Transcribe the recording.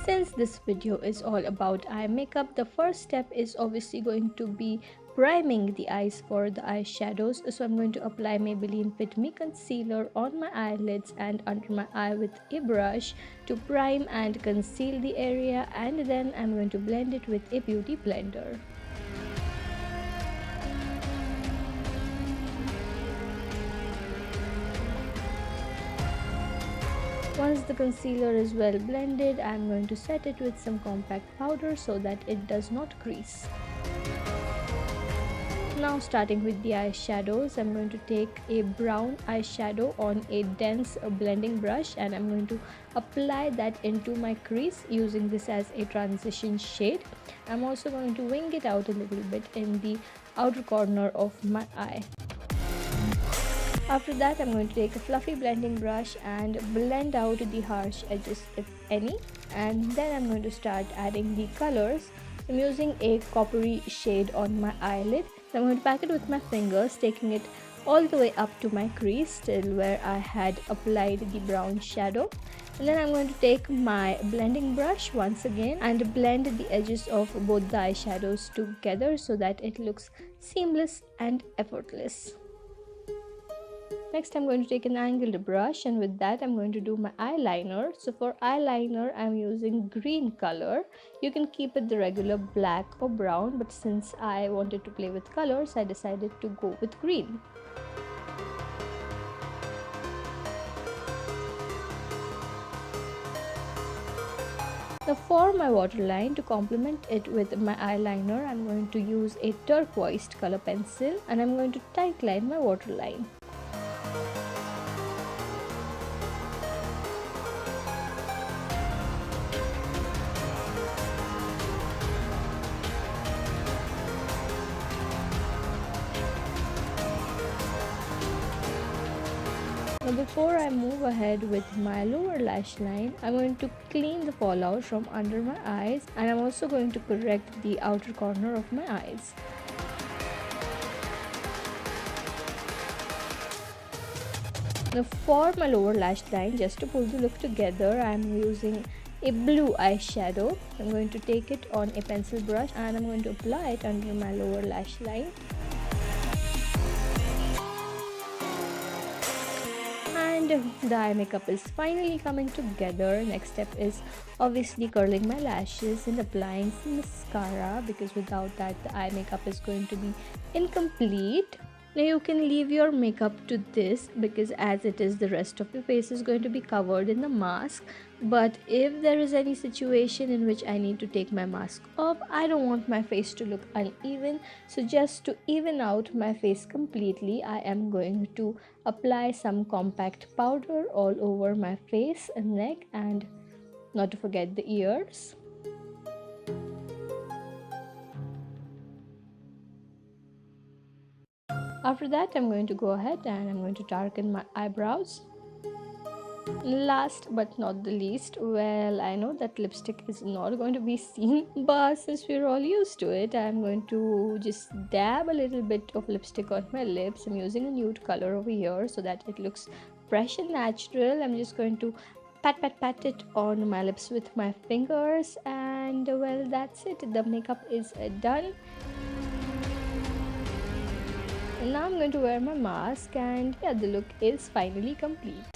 Since this video is all about eye makeup, the first step is obviously going to be priming the eyes for the eyeshadows. So I'm going to apply Maybelline Fit Me concealer on my eyelids and under my eye with a brush to prime and conceal the area, and then I'm going to blend it with a beauty blender. Once the concealer is well blended, I'm going to set it with some compact powder so that it does not crease. Now starting with the eyeshadows, I'm going to take a brown eyeshadow on a dense blending brush and I'm going to apply that into my crease using this as a transition shade. I'm also going to wing it out a little bit in the outer corner of my eye. After that, I'm going to take a fluffy blending brush and blend out the harsh edges if any, and then I'm going to start adding the colors. I'm using a coppery shade on my eyelid. So I'm going to pack it with my fingers, taking it all the way up to my crease till where I had applied the brown shadow. And then I'm going to take my blending brush once again and blend the edges of both the eyeshadows together so that it looks seamless and effortless. Next, I'm going to take an angled brush, and with that I'm going to do my eyeliner. So for eyeliner, I'm using green color. You can keep it the regular black or brown, but since I wanted to play with colors, I decided to go with green. Now for my waterline, to complement it with my eyeliner, I'm going to use a turquoise color pencil and I'm going to tightline my waterline. Now before I move ahead with my lower lash line, I'm going to clean the fallout from under my eyes and I'm also going to correct the outer corner of my eyes. Now for my lower lash line, just to pull the look together, I'm using a blue eyeshadow. I'm going to take it on a pencil brush and I'm going to apply it under my lower lash line. And the eye makeup is finally coming together. Next step is obviously curling my lashes and applying some mascara, because without that the eye makeup is going to be incomplete. Now you can leave your makeup to this, because as it is, the rest of your face is going to be covered in the mask. But if there is any situation in which I need to take my mask off, I don't want my face to look uneven. So just to even out my face completely, I am going to apply some compact powder all over my face and neck, and not to forget the ears. After that, I'm going to go ahead and I'm going to darken my eyebrows. Last but not the least, well, I know that lipstick is not going to be seen, but since we're all used to it, I'm going to just dab a little bit of lipstick on my lips. I'm using a nude color over here so that it looks fresh and natural. I'm just going to pat it on my lips with my fingers, and well, that's it. The makeup is done. Now I'm going to wear my mask, and yeah, the look is finally complete.